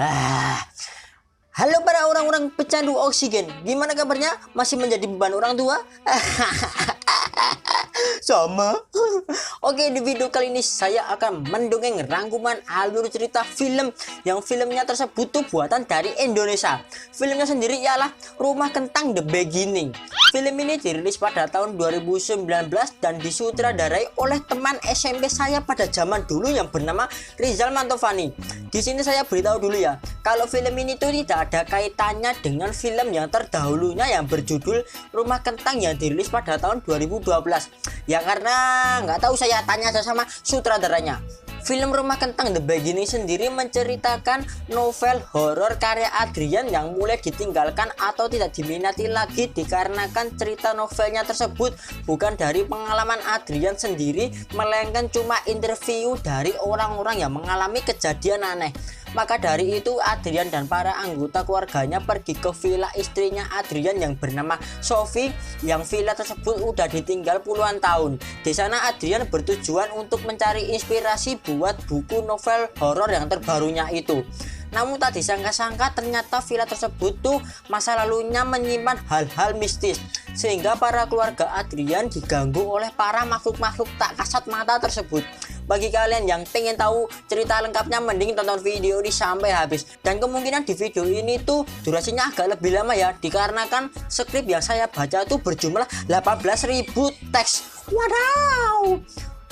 Ah, halo para orang-orang pecandu oksigen, gimana kabarnya? Masih menjadi beban orang tua? Sama. Oke, di video kali ini saya akan mendongeng rangkuman alur cerita film yang filmnya tersebut tuh buatan dari Indonesia. Filmnya sendiri ialah Rumah Kentang The Beginning. Film ini dirilis pada tahun 2019 dan disutradarai oleh teman SMP saya pada zaman dulu yang bernama Rizal Mantovani. Di sini saya beritahu dulu ya, kalau film ini tuh tidak ada kaitannya dengan film yang terdahulunya yang berjudul Rumah Kentang yang dirilis pada tahun 2012. Ya karena nggak tahu, saya tanya aja sama sutradaranya. Film Rumah Kentang The Beginning sendiri menceritakan novel horor karya Adrian yang mulai ditinggalkan atau tidak diminati lagi dikarenakan cerita novelnya tersebut bukan dari pengalaman Adrian sendiri, melainkan cuma interview dari orang-orang yang mengalami kejadian aneh. Maka dari itu Adrian dan para anggota keluarganya pergi ke villa istrinya Adrian yang bernama Sophie, yang villa tersebut udah ditinggal puluhan tahun. Di sana Adrian bertujuan untuk mencari inspirasi buat buku novel horor yang terbarunya itu. Namun tak disangka-sangka ternyata villa tersebut tuh masa lalunya menyimpan hal-hal mistis, sehingga para keluarga Adrian diganggu oleh para makhluk-makhluk tak kasat mata tersebut. Bagi kalian yang pengen tahu cerita lengkapnya, mending tonton video ini sampai habis. Dan kemungkinan di video ini tuh durasinya agak lebih lama ya, dikarenakan skrip yang saya baca tuh berjumlah 18.000 teks. Wadaw.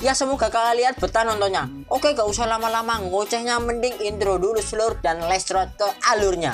Ya semoga kalian betah nontonnya. Oke, gak usah lama-lama ngocehnya, mending intro dulu seluruh dan let's start ke alurnya.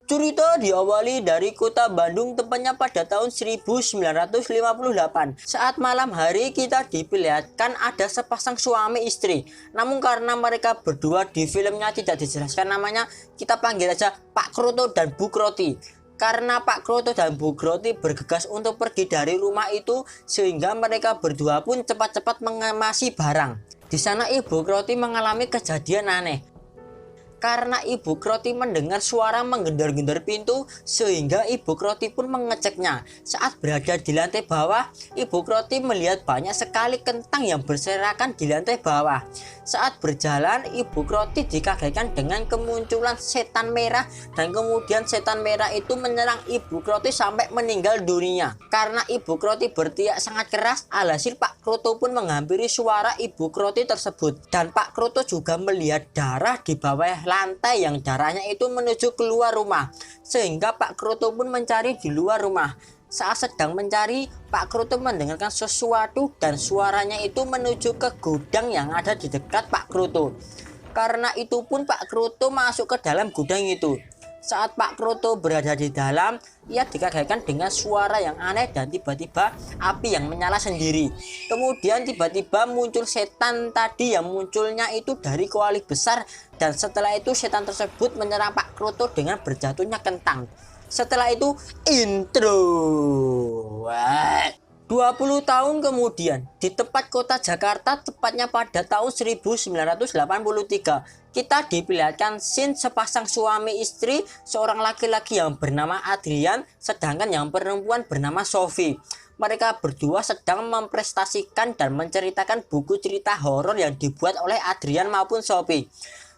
Cerita diawali dari kota Bandung, tepatnya pada tahun 1958. Saat malam hari kita diperlihatkan ada sepasang suami istri. Namun karena mereka berdua di filmnya tidak dijelaskan namanya, kita panggil aja Pak Kroto dan Bu Kroti. Karena Pak Kroto dan Bu Kroti bergegas untuk pergi dari rumah itu, sehingga mereka berdua pun cepat-cepat mengemasi barang. Di sana Ibu Kroti mengalami kejadian aneh. Karena Ibu Kroti mendengar suara menggedor-gedor pintu, sehingga Ibu Kroti pun mengeceknya. Saat berada di lantai bawah, Ibu Kroti melihat banyak sekali kentang yang berserakan di lantai bawah. Saat berjalan, Ibu Kroti dikagetkan dengan kemunculan setan merah, dan kemudian setan merah itu menyerang Ibu Kroti sampai meninggal dunia. Karena Ibu Kroti berteriak sangat keras, alhasil Pak Kroto pun menghampiri suara Ibu Kroti tersebut. Dan Pak Kroto juga melihat darah di bawah lantai yang darahnya itu menuju keluar rumah, sehingga Pak Kroto pun mencari di luar rumah. Saat sedang mencari, Pak Kroto mendengarkan sesuatu dan suaranya itu menuju ke gudang yang ada di dekat Pak Kroto. Karena itu pun Pak Kroto masuk ke dalam gudang itu. Saat Pak Kroto berada di dalam, ia dikagetkan dengan suara yang aneh dan tiba-tiba api yang menyala sendiri. Kemudian tiba-tiba muncul setan tadi yang munculnya itu dari kuali besar, dan setelah itu setan tersebut menyerang Pak Kroto dengan berjatuhnya kentang. Setelah itu intro. 20 tahun kemudian, di tempat kota Jakarta, tepatnya pada tahun 1983, kita diperlihatkan scene sepasang suami istri, seorang laki-laki yang bernama Adrian, sedangkan yang perempuan bernama Sophie. Mereka berdua sedang mempresentasikan dan menceritakan buku cerita horor yang dibuat oleh Adrian maupun Sophie.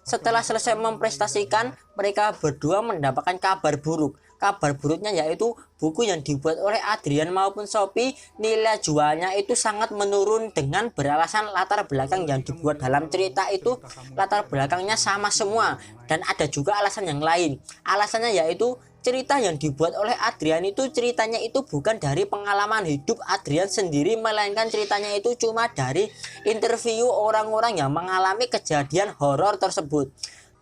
Setelah selesai mempresentasikan, mereka berdua mendapatkan kabar buruk. Kabar buruknya yaitu buku yang dibuat oleh Adrian maupun Sophie, nilai jualnya itu sangat menurun, dengan beralasan latar belakang yang dibuat dalam cerita itu latar belakangnya sama semua, dan ada juga alasan yang lain. Alasannya yaitu cerita yang dibuat oleh Adrian itu ceritanya itu bukan dari pengalaman hidup Adrian sendiri, melainkan ceritanya itu cuma dari interview orang-orang yang mengalami kejadian horor tersebut.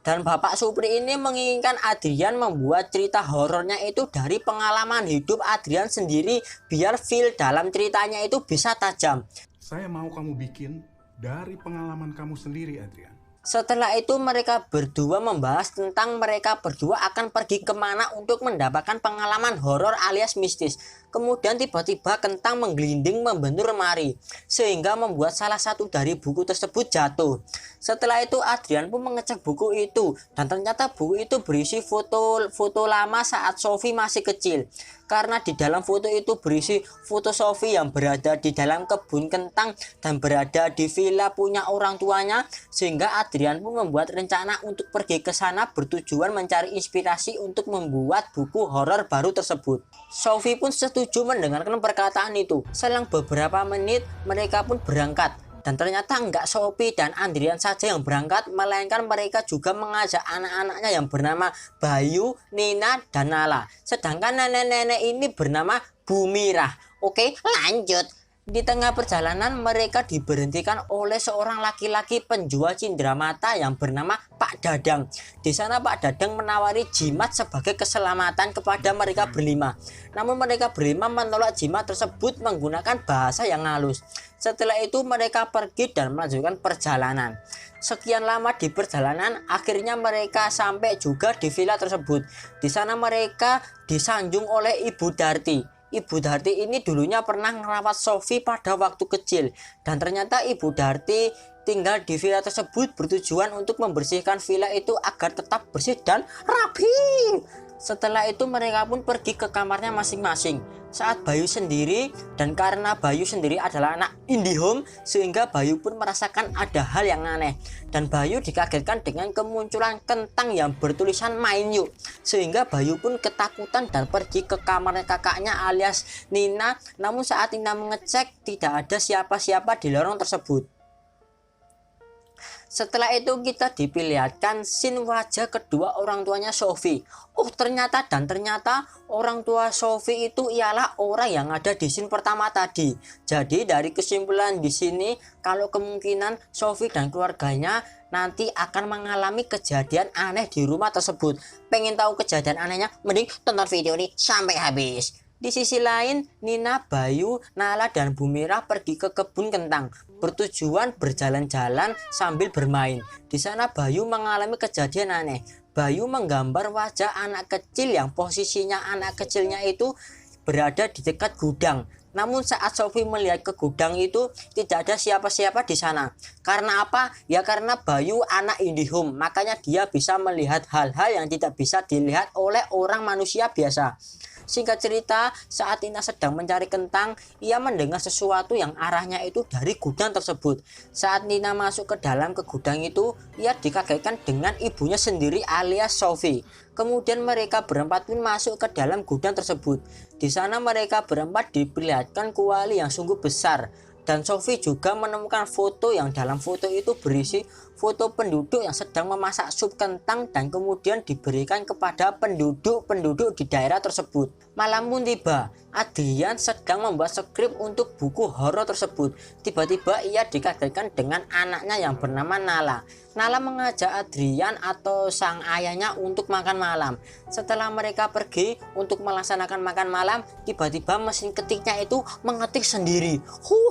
Dan Bapak Supri ini menginginkan Adrian membuat cerita horornya itu dari pengalaman hidup Adrian sendiri, biar feel dalam ceritanya itu bisa tajam. Saya mau kamu bikin dari pengalaman kamu sendiri, Adrian. Setelah itu mereka berdua membahas tentang mereka berdua akan pergi kemana untuk mendapatkan pengalaman horor alias mistis. Kemudian tiba-tiba kentang menggelinding membentur lemari sehingga membuat salah satu dari buku tersebut jatuh. Setelah itu Adrian pun mengecek buku itu dan ternyata buku itu berisi foto lama saat Sophie masih kecil. Karena di dalam foto itu berisi foto Sophie yang berada di dalam kebun kentang dan berada di villa punya orang tuanya, sehingga Adrian pun membuat rencana untuk pergi ke sana bertujuan mencari inspirasi untuk membuat buku horor baru tersebut. Sophie pun setuju mendengarkan perkataan itu. Selang beberapa menit mereka pun berangkat. Dan ternyata enggak Sophie dan Adrian saja yang berangkat, melainkan mereka juga mengajak anak-anaknya yang bernama Bayu, Nina, dan Nala. Sedangkan nenek-nenek ini bernama Bu Mirah. Oke, lanjut. Di tengah perjalanan mereka diberhentikan oleh seorang laki-laki penjual cindramata yang bernama Pak Dadang. Di sana Pak Dadang menawari jimat sebagai keselamatan kepada mereka berlima. Namun mereka berlima menolak jimat tersebut menggunakan bahasa yang halus. Setelah itu mereka pergi dan melanjutkan perjalanan. Sekian lama di perjalanan, akhirnya mereka sampai juga di villa tersebut. Di sana mereka disanjung oleh Ibu Darti. Ibu Darti ini dulunya pernah merawat Sophie pada waktu kecil, dan ternyata Ibu Darti tinggal di villa tersebut bertujuan untuk membersihkan villa itu agar tetap bersih dan rapi. Setelah itu mereka pun pergi ke kamarnya masing-masing. Saat Bayu sendiri, dan karena Bayu sendiri adalah anak IndiHome, sehingga Bayu pun merasakan ada hal yang aneh. Dan Bayu dikagetkan dengan kemunculan kentang yang bertulisan main yuk. Sehingga Bayu pun ketakutan dan pergi ke kamarnya kakaknya alias Nina. Namun saat Nina mengecek, tidak ada siapa-siapa di lorong tersebut. Setelah itu kita diperlihatkan scene wajah kedua orang tuanya Sophie. Oh ternyata orang tua Sophie itu ialah orang yang ada di scene pertama tadi. Jadi dari kesimpulan di sini, kalau kemungkinan Sophie dan keluarganya nanti akan mengalami kejadian aneh di rumah tersebut. Pengen tahu kejadian anehnya? Mending tonton video ini sampai habis. Di sisi lain, Nina, Bayu, Nala, dan Bu Mirah pergi ke kebun kentang bertujuan berjalan-jalan sambil bermain. Di sana Bayu mengalami kejadian aneh. Bayu menggambar wajah anak kecil yang posisinya anak kecilnya itu berada di dekat gudang. Namun saat Sophie melihat ke gudang itu tidak ada siapa-siapa di sana. Karena apa? Ya karena Bayu anak IndiHome, makanya dia bisa melihat hal-hal yang tidak bisa dilihat oleh orang manusia biasa. Singkat cerita, saat Nina sedang mencari kentang, ia mendengar sesuatu yang arahnya itu dari gudang tersebut. Saat Nina masuk ke dalam gudang itu, ia dikagetkan dengan ibunya sendiri alias Sophie. Kemudian mereka berempat pun masuk ke dalam gudang tersebut. Di sana mereka berempat diperlihatkan kuali yang sungguh besar. Dan Sophie juga menemukan foto yang dalam foto itu berisi foto penduduk yang sedang memasak sup kentang dan kemudian diberikan kepada penduduk-penduduk di daerah tersebut. Malam pun tiba, Adrian sedang membuat skrip untuk buku horor tersebut. Tiba-tiba ia dikagetkan dengan anaknya yang bernama Nala. Nala mengajak Adrian atau sang ayahnya untuk makan malam. Setelah mereka pergi untuk melaksanakan makan malam, tiba-tiba mesin ketiknya itu mengetik sendiri.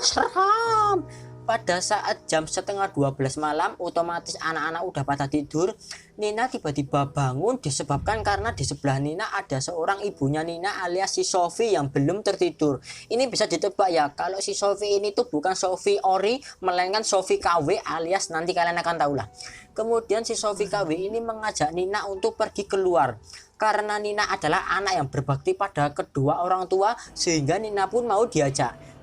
Seram! Pada saat jam setengah 12 malam, otomatis anak-anak udah pada tidur. Nina tiba-tiba bangun disebabkan karena di sebelah Nina ada seorang ibunya Nina alias si Sophie yang belum tertidur. Ini bisa ditebak ya, kalau si Sophie ini tuh bukan Sophie Ori, melainkan Sophie KW alias nanti kalian akan tahu lah. Kemudian si Sophie KW ini mengajak Nina untuk pergi keluar. Karena Nina adalah anak yang berbakti pada kedua orang tua, sehingga Nina pun mau diajak.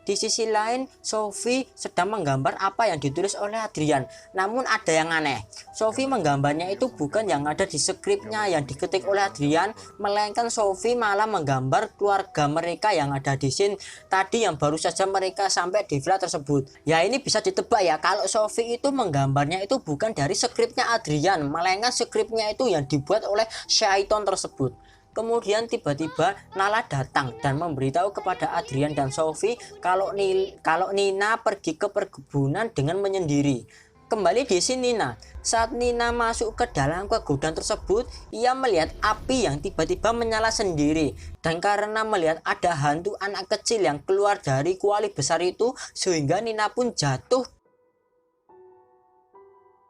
Di sisi lain, Sophie sedang menggambar apa yang ditulis oleh Adrian. Namun ada yang aneh. Sophie menggambarnya itu bukan yang ada di skripnya yang diketik oleh Adrian, melainkan Sophie malah menggambar keluarga mereka yang ada di scene tadi yang baru saja mereka sampai di villa tersebut. Ya ini bisa ditebak ya, kalau Sophie itu menggambarnya itu bukan dari skripnya Adrian, melainkan skripnya itu yang dibuat oleh Syaiton tersebut. Kemudian tiba-tiba Nala datang dan memberitahu kepada Adrian dan Sophie kalau Nina pergi ke perkebunan dengan menyendiri. Kembali di sini Nina. Saat Nina masuk ke dalam gudang tersebut, ia melihat api yang tiba-tiba menyala sendiri. Dan karena melihat ada hantu anak kecil yang keluar dari kuali besar itu, sehingga Nina pun jatuh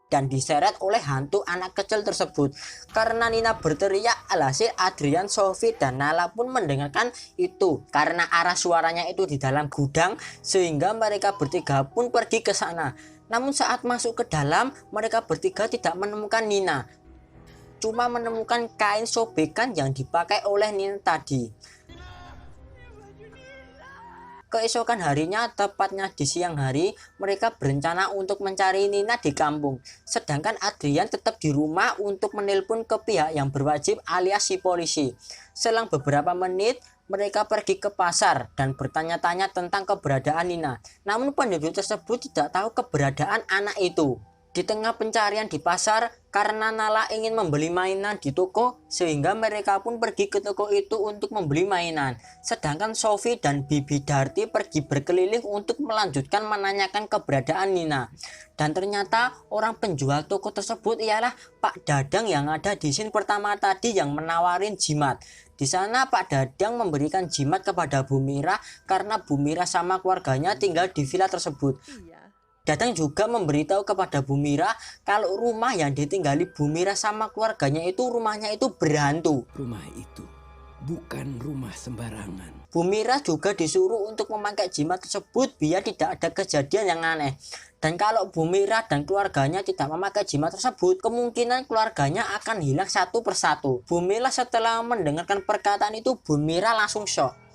dan diseret oleh hantu anak kecil tersebut. Karena Nina berteriak, alhasil Adrian, Sophie, dan Nala pun mendengarkan itu. Karena arah suaranya itu di dalam gudang, sehingga mereka bertiga pun pergi ke sana. Namun saat masuk ke dalam, mereka bertiga tidak menemukan Nina, cuma menemukan kain sobekan yang dipakai oleh Nina tadi. Keesokan harinya, tepatnya di siang hari, mereka berencana untuk mencari Nina di kampung. Sedangkan Adrian tetap di rumah untuk menelpon ke pihak yang berwajib alias si polisi. Selang beberapa menit, mereka pergi ke pasar dan bertanya-tanya tentang keberadaan Nina. Namun penduduk tersebut tidak tahu keberadaan anak itu. Di tengah pencarian di pasar, karena Nala ingin membeli mainan di toko, sehingga mereka pun pergi ke toko itu untuk membeli mainan. Sedangkan Sophie dan Bibi Darty pergi berkeliling untuk melanjutkan menanyakan keberadaan Nina. Dan ternyata orang penjual toko tersebut ialah Pak Dadang yang ada di scene pertama tadi yang menawarin jimat. Di sana Pak Dadang memberikan jimat kepada Bu Mira karena Bu Mira sama keluarganya tinggal di villa tersebut. Dadang juga memberitahu kepada Bu Mira kalau rumah yang ditinggali Bu Mira sama keluarganya itu rumahnya itu berhantu. Rumah itu bukan rumah sembarangan. Bu Mira juga disuruh untuk memakai jimat tersebut biar tidak ada kejadian yang aneh. Dan kalau Bu Mira dan keluarganya tidak memakai jimat tersebut, kemungkinan keluarganya akan hilang satu persatu. Bu Mira setelah mendengarkan perkataan itu, Bu Mira langsung shock.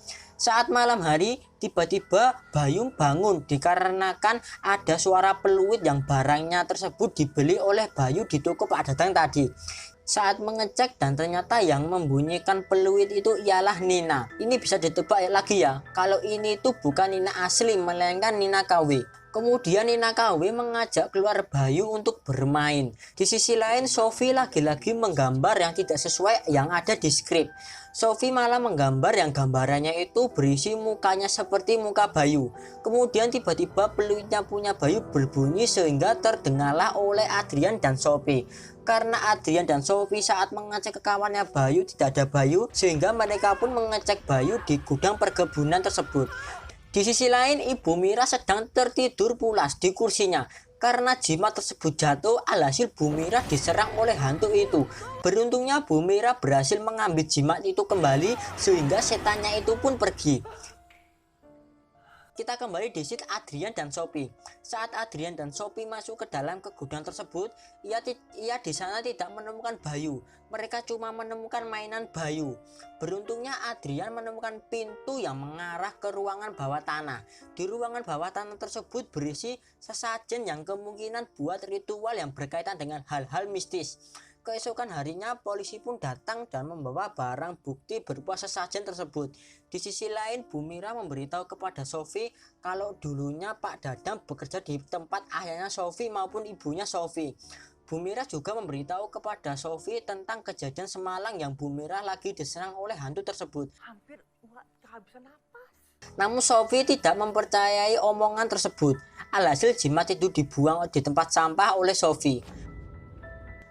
Saat malam hari, tiba-tiba Bayu bangun dikarenakan ada suara peluit yang barangnya tersebut dibeli oleh Bayu di toko Pak Dadang tadi. Saat mengecek dan ternyata yang membunyikan peluit itu ialah Nina. Ini bisa ditebak lagi ya, kalau ini tuh bukan Nina asli melainkan Nina KW. Kemudian Nina KW mengajak keluar Bayu untuk bermain. Di sisi lain, Sophie lagi-lagi menggambar yang tidak sesuai yang ada di skrip. Sophie malah menggambar yang gambarannya itu berisi mukanya seperti muka Bayu. Kemudian tiba-tiba peluitnya punya Bayu berbunyi sehingga terdengarlah oleh Adrian dan Sophie. Karena Adrian dan Sophie saat mengecek ke kawannya Bayu tidak ada Bayu, sehingga mereka pun mengecek Bayu di gudang perkebunan tersebut. Di sisi lain, Ibu Mira sedang tertidur pulas di kursinya. Karena jimat tersebut jatuh, alhasil Bu Mira diserang oleh hantu itu. Beruntungnya Bu Mira berhasil mengambil jimat itu kembali sehingga setannya itu pun pergi. Kita kembali di scene Adrian dan Sophie. Saat Adrian dan Sophie masuk ke dalam ke gudang tersebut, ia di sana tidak menemukan Bayu. Mereka cuma menemukan mainan Bayu. Beruntungnya Adrian menemukan pintu yang mengarah ke ruangan bawah tanah. Di ruangan bawah tanah tersebut berisi sesajen yang kemungkinan buat ritual yang berkaitan dengan hal-hal mistis. Keesokan harinya polisi pun datang dan membawa barang bukti berupa sesajen tersebut. Di sisi lain, Bu Mira memberitahu kepada Sophie kalau dulunya Pak Dadang bekerja di tempat ayahnya Sophie maupun ibunya Sophie. Bu Mira juga memberitahu kepada Sophie tentang kejadian semalam yang Bu Mira lagi diserang oleh hantu tersebut. Hampir kehabisan napas. Namun Sophie tidak mempercayai omongan tersebut. Alhasil jimat itu dibuang di tempat sampah oleh Sophie.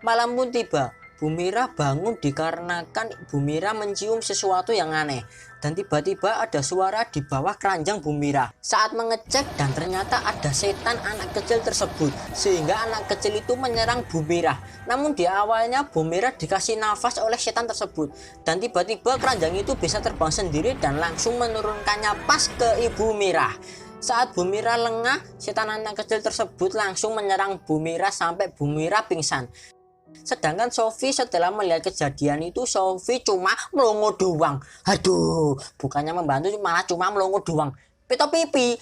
Malam pun tiba. Bu Mira bangun dikarenakan Bu Mira mencium sesuatu yang aneh. Dan tiba-tiba ada suara di bawah keranjang Bu Mira. Saat mengecek dan ternyata ada setan anak kecil tersebut. Sehingga anak kecil itu menyerang Bu Mira. Namun di awalnya Bu Mira dikasih nafas oleh setan tersebut. Dan tiba-tiba keranjang itu bisa terbang sendiri dan langsung menurunkannya pas ke Ibu Mira. Saat Bu Mira lengah, setan anak kecil tersebut langsung menyerang Bu Mira sampai Bu Mira pingsan. Sedangkan Sophie setelah melihat kejadian itu, Sophie cuma melongo doang. Aduh, bukannya membantu malah cuma melongo doang. Pito pipi.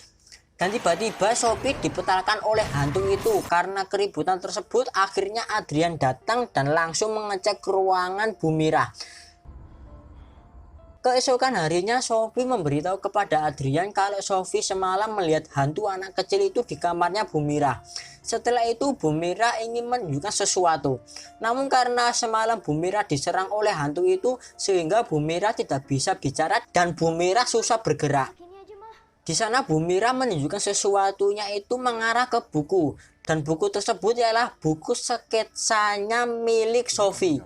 Dan tiba-tiba Sophie dipetalkan oleh hantu itu. Karena keributan tersebut, akhirnya Adrian datang dan langsung mengecek ruangan Bu Mira. Keesokan harinya Sophie memberitahu kepada Adrian kalau Sophie semalam melihat hantu anak kecil itu di kamarnya Bu Mira. Setelah itu Bu Mira ingin menunjukkan sesuatu. Namun karena semalam Bu Mira diserang oleh hantu itu, sehingga Bu Mira tidak bisa bicara dan Bu Mira susah bergerak. Di sana Bu Mira menunjukkan sesuatunya itu mengarah ke buku. Dan buku tersebut ialah buku sketsanya milik Sophie.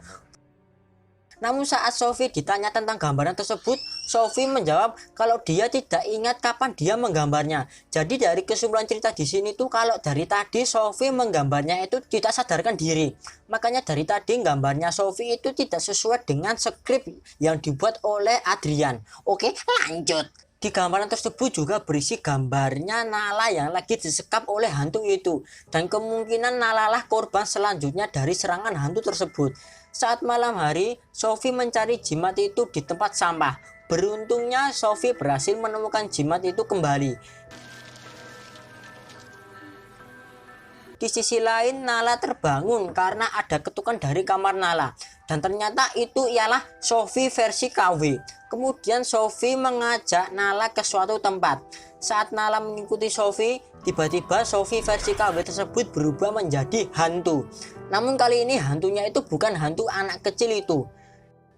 Namun saat Sophie ditanya tentang gambaran tersebut, Sophie menjawab kalau dia tidak ingat kapan dia menggambarnya. Jadi dari kesimpulan cerita di sini tuh kalau dari tadi Sophie menggambarnya itu tidak sadarkan diri. Makanya dari tadi gambarnya Sophie itu tidak sesuai dengan skrip yang dibuat oleh Adrian. Oke, lanjut. Di gambaran tersebut juga berisi gambarnya Nala yang lagi disekap oleh hantu itu. Dan kemungkinan Nala lah korban selanjutnya dari serangan hantu tersebut. Saat malam hari, Sophie mencari jimat itu di tempat sampah. Beruntungnya Sophie berhasil menemukan jimat itu kembali. Di sisi lain, Nala terbangun karena ada ketukan dari kamar Nala. Dan ternyata itu ialah Sophie versi KW. Kemudian Sophie mengajak Nala ke suatu tempat. Saat Nala mengikuti Sophie, tiba-tiba Sophie versi KW tersebut berubah menjadi hantu. Namun kali ini hantunya itu bukan hantu anak kecil itu.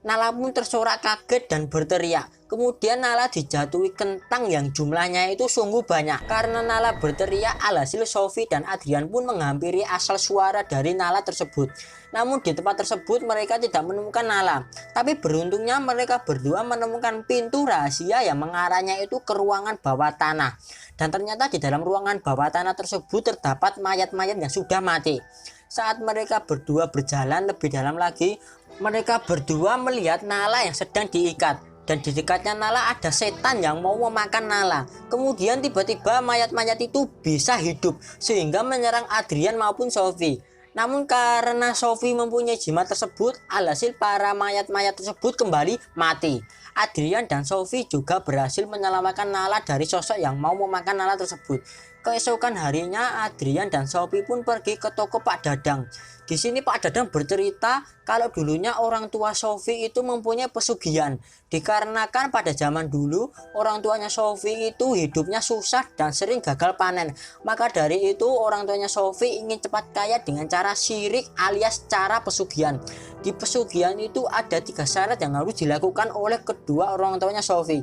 Nala pun tersorak kaget dan berteriak. Kemudian Nala dijatuhi kentang yang jumlahnya itu sungguh banyak. Karena Nala berteriak, alhasil Sophie dan Adrian pun menghampiri asal suara dari Nala tersebut. Namun di tempat tersebut mereka tidak menemukan Nala. Tapi beruntungnya mereka berdua menemukan pintu rahasia yang mengarahnya itu ke ruangan bawah tanah. Dan ternyata di dalam ruangan bawah tanah tersebut terdapat mayat-mayat yang sudah mati. Saat mereka berdua berjalan lebih dalam lagi, mereka berdua melihat Nala yang sedang diikat. Dan di dekatnya Nala ada setan yang mau memakan Nala. Kemudian tiba-tiba mayat-mayat itu bisa hidup sehingga menyerang Adrian maupun Sophie. Namun karena Sophie mempunyai jimat tersebut, alhasil para mayat-mayat tersebut kembali mati. Adrian dan Sophie juga berhasil menyelamatkan Nala dari sosok yang mau memakan Nala tersebut. Keesokan harinya Adrian dan Sophie pun pergi ke toko Pak Dadang. Di sini Pak Dadang bercerita kalau dulunya orang tua Sophie itu mempunyai pesugihan. Dikarenakan pada zaman dulu orang tuanya Sophie itu hidupnya susah dan sering gagal panen. Maka dari itu orang tuanya Sophie ingin cepat kaya dengan cara syirik alias cara pesugihan. Di pesugihan itu ada 3 syarat yang harus dilakukan oleh kedua orang tuanya Sophie.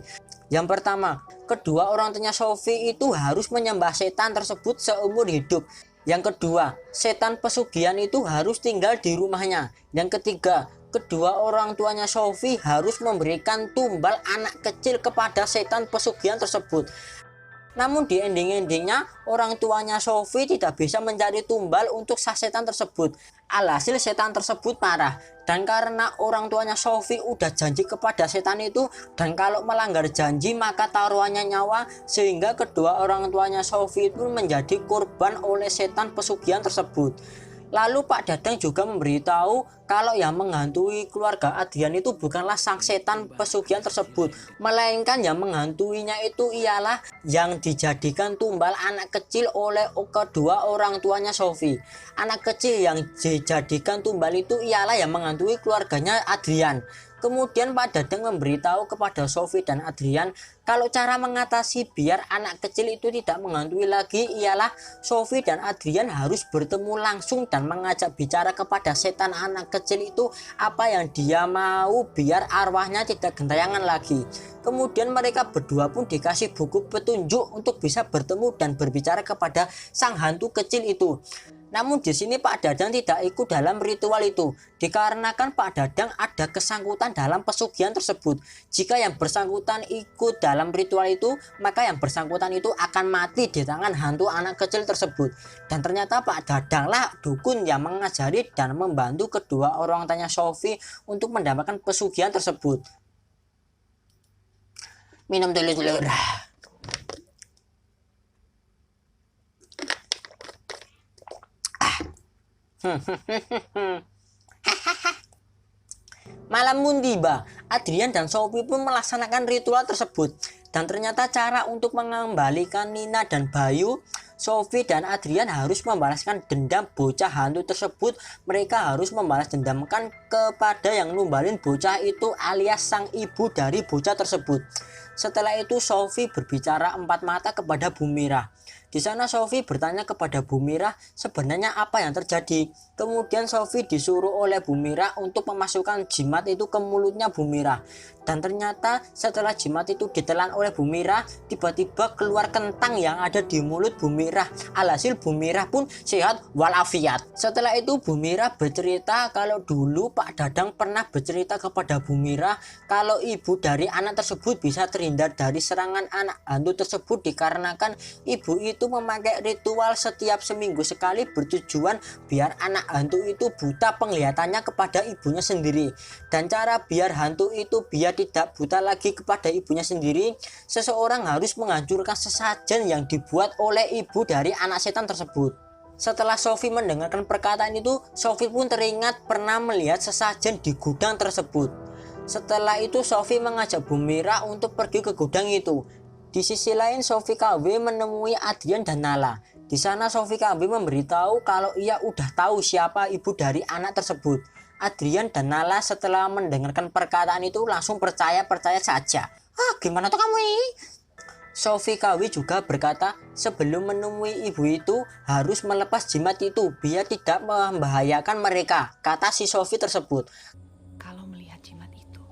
Yang pertama, kedua orang tuanya Sophie itu harus menyembah setan tersebut seumur hidup. Yang kedua, setan pesugihan itu harus tinggal di rumahnya. Yang ketiga, kedua orang tuanya Sophie harus memberikan tumbal anak kecil kepada setan pesugihan tersebut. Namun di ending-endingnya orang tuanya Sophie tidak bisa mencari tumbal untuk sang setan tersebut. Alhasil setan tersebut marah. Dan karena orang tuanya Sophie udah janji kepada setan itu, dan kalau melanggar janji maka taruhannya nyawa, sehingga kedua orang tuanya Sophie pun menjadi korban oleh setan pesugihan tersebut. Lalu Pak Dadang juga memberitahu kalau yang menghantui keluarga Adrian itu bukanlah sang setan pesugihan tersebut, melainkan yang menghantuinya itu ialah yang dijadikan tumbal anak kecil oleh kedua orang tuanya Sophie. Anak kecil yang dijadikan tumbal itu ialah yang menghantui keluarganya Adrian. Kemudian Pak Dadang memberitahu kepada Sophie dan Adrian kalau cara mengatasi biar anak kecil itu tidak menghantui lagi ialah Sophie dan Adrian harus bertemu langsung dan mengajak bicara kepada setan anak kecil itu apa yang dia mau biar arwahnya tidak gentayangan lagi. Kemudian mereka berdua pun dikasih buku petunjuk untuk bisa bertemu dan berbicara kepada sang hantu kecil itu. Namun di sini Pak Dadang tidak ikut dalam ritual itu, dikarenakan Pak Dadang ada kesangkutan dalam pesugihan tersebut. Jika yang bersangkutan ikut dalam ritual itu, maka yang bersangkutan itu akan mati di tangan hantu anak kecil tersebut. Dan ternyata Pak Dadang lah dukun yang mengajari dan membantu kedua orang tuanya Sophie untuk mendapatkan pesugihan tersebut. Minum dulu. Malam pun tiba, Adrian dan Sophie pun melaksanakan ritual tersebut. Dan ternyata cara untuk mengembalikan Nina dan Bayu, Sophie dan Adrian harus membalaskan dendam bocah hantu tersebut. Mereka harus membalas dendamkan kepada yang numbalin bocah itu alias sang ibu dari bocah tersebut. Setelah itu Sophie berbicara empat mata kepada Bu Mirah. Di sana Sophie bertanya kepada Bu Mirah sebenarnya apa yang terjadi. Kemudian Sophie disuruh oleh Bu Mirah untuk memasukkan jimat itu ke mulutnya Bu Mirah. Dan ternyata setelah jimat itu ditelan oleh Bu Mira, tiba-tiba keluar kentang yang ada di mulut Bu Mira. Alhasil Bu Mira pun sehat walafiat. Setelah itu Bu Mira bercerita kalau dulu Pak Dadang pernah bercerita kepada Bu Mira kalau ibu dari anak tersebut bisa terhindar dari serangan anak hantu tersebut dikarenakan ibu itu memakai ritual setiap seminggu sekali bertujuan biar anak hantu itu buta penglihatannya kepada ibunya sendiri. Dan cara biar hantu itu biar tidak buta lagi kepada ibunya sendiri, seseorang harus menghancurkan sesajen yang dibuat oleh ibu dari anak setan tersebut. Setelah Sophie mendengarkan perkataan itu, Sophie pun teringat pernah melihat sesajen di gudang tersebut. Setelah itu Sophie mengajak Bu Mira untuk pergi ke gudang itu. Di sisi lain Sophie KW menemui Adrian dan Nala. Di sana Sophie KW memberitahu kalau ia udah tahu siapa ibu dari anak tersebut. Adrian dan Nala setelah mendengarkan perkataan itu langsung percaya saja. Gimana tuh kamu ini? Sophie KW juga berkata sebelum menemui ibu itu harus melepas jimat itu biar tidak membahayakan mereka, kata si Sophie tersebut. Kalau melihat jimat itu,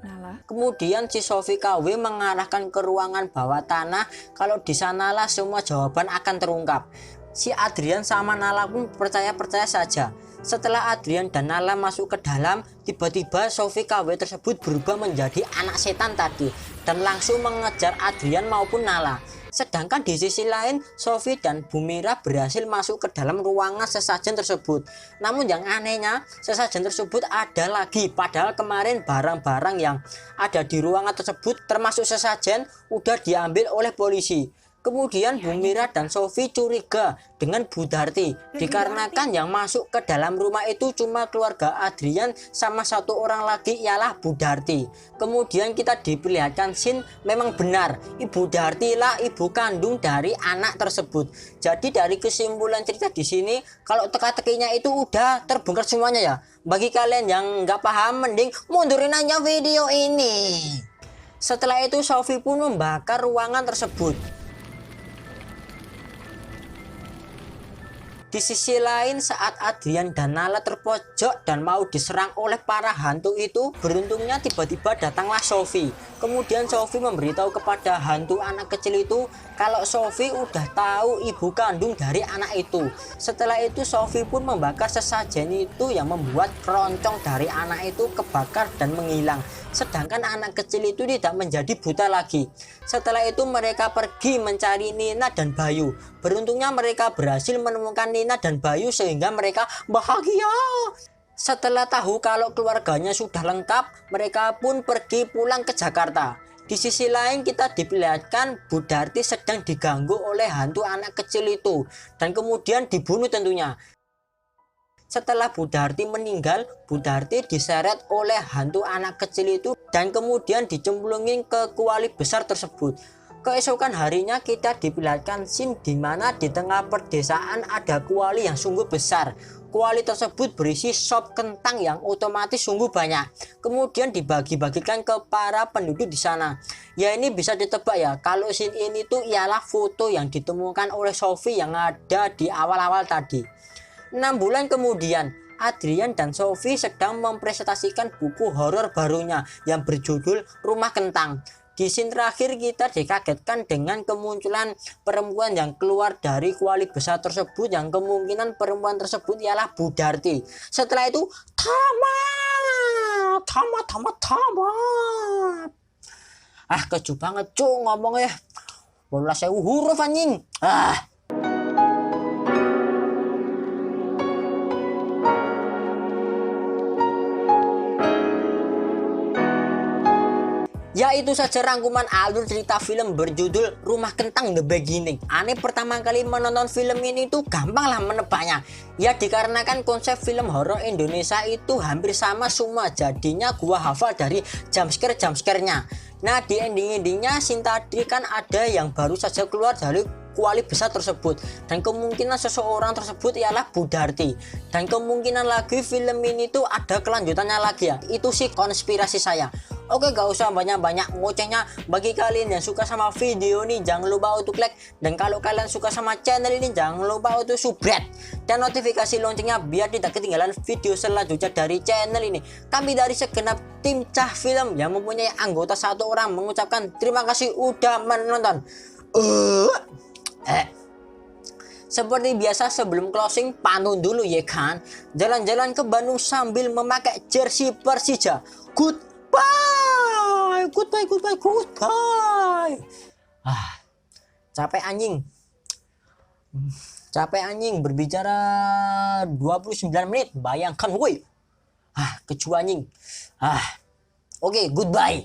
Nala, Kemudian si Sophie KW mengarahkan ke ruangan bawah tanah, kalau di sanalah semua jawaban akan terungkap. Si Adrian sama Nala pun percaya saja. Setelah Adrian dan Nala masuk ke dalam, tiba-tiba Sophie KW tersebut berubah menjadi anak setan tadi dan langsung mengejar Adrian maupun Nala. Sedangkan di sisi lain, Sophie dan Bu Mira berhasil masuk ke dalam ruangan sesajen tersebut. Namun yang anehnya, sesajen tersebut ada lagi. Padahal kemarin barang-barang yang ada di ruangan tersebut termasuk sesajen udah diambil oleh polisi. Kemudian Bu Mira dan Sophie curiga dengan Bu Darti dikarenakan yang masuk ke dalam rumah itu cuma keluarga Adrian sama satu orang lagi ialah Bu Darti. Kemudian kita diperlihatkan scene memang benar Ibu Darti lah ibu kandung dari anak tersebut. Jadi dari kesimpulan cerita di sini kalau teka-tekinya itu udah terbongkar semuanya ya. Bagi kalian yang nggak paham mending mundurin aja video ini. Setelah itu Sophie pun membakar ruangan tersebut. Di sisi lain saat Adrian dan Nala terpojok dan mau diserang oleh para hantu itu, beruntungnya tiba-tiba datanglah Sophie. Kemudian Sophie memberitahu kepada hantu anak kecil itu kalau Sophie udah tahu ibu kandung dari anak itu. Setelah itu Sophie pun membakar sesajen itu yang membuat keroncong dari anak itu kebakar dan menghilang. Sedangkan anak kecil itu tidak menjadi buta lagi. Setelah itu mereka pergi mencari Nina dan Bayu. Beruntungnya mereka berhasil menemukan Nina dan Bayu sehingga mereka bahagia. Setelah tahu kalau keluarganya sudah lengkap, mereka pun pergi pulang ke Jakarta. Di sisi lain kita diperlihatkan Bu Darti sedang diganggu oleh hantu anak kecil itu dan kemudian dibunuh tentunya. Setelah Bu Darti meninggal, Bu Darti diseret oleh hantu anak kecil itu dan kemudian dicemplungin ke kuali besar tersebut. Keesokan harinya kita diperlihatkan scene di mana di tengah perdesaan ada kuali yang sungguh besar. Kuali tersebut berisi sop kentang yang otomatis sungguh banyak. Kemudian dibagi-bagikan ke para penduduk di sana. Ya ini bisa ditebak ya, kalau scene ini tuh ialah foto yang ditemukan oleh Sophie yang ada di awal-awal tadi. 6 bulan kemudian, Adrian dan Sophie sedang mempresentasikan buku horor barunya yang berjudul Rumah Kentang. Di scene terakhir kita dikagetkan dengan kemunculan perempuan yang keluar dari kuali besar tersebut yang kemungkinan perempuan tersebut ialah Bu Darti. Setelah itu, tamat. Keju banget cu ngomongnya. 12.000 huruf anjing. Ya itu saja rangkuman alur cerita film berjudul Rumah Kentang The Beginning. Aneh pertama kali menonton film ini tuh gampang lah menebaknya. Ya dikarenakan konsep film horor Indonesia itu hampir sama semua. Jadinya gua hafal dari jumpscare-nya. Nah di ending-endingnya scene tadi kan ada yang baru saja keluar dari kuali besar tersebut. Dan kemungkinan seseorang tersebut ialah Bu Darti. Dan kemungkinan lagi film ini tuh ada kelanjutannya lagi ya. Itu sih konspirasi saya. Oke, gak usah banyak-banyak ngocehnya. Bagi kalian yang suka sama video ini, jangan lupa untuk like. Dan kalau kalian suka sama channel ini, jangan lupa untuk subscribe dan notifikasi loncengnya biar tidak ketinggalan video selanjutnya dari channel ini. Kami dari segenap tim Cah Film yang mempunyai anggota 1 orang mengucapkan terima kasih udah menonton. Seperti biasa sebelum closing, pantun dulu ya kan. Jalan-jalan ke Bandung sambil memakai jersey Persija. Goodbye. Capek anjing. Capek anjing berbicara 29 menit. Bayangkan woi. Keju anjing. Oke, goodbye.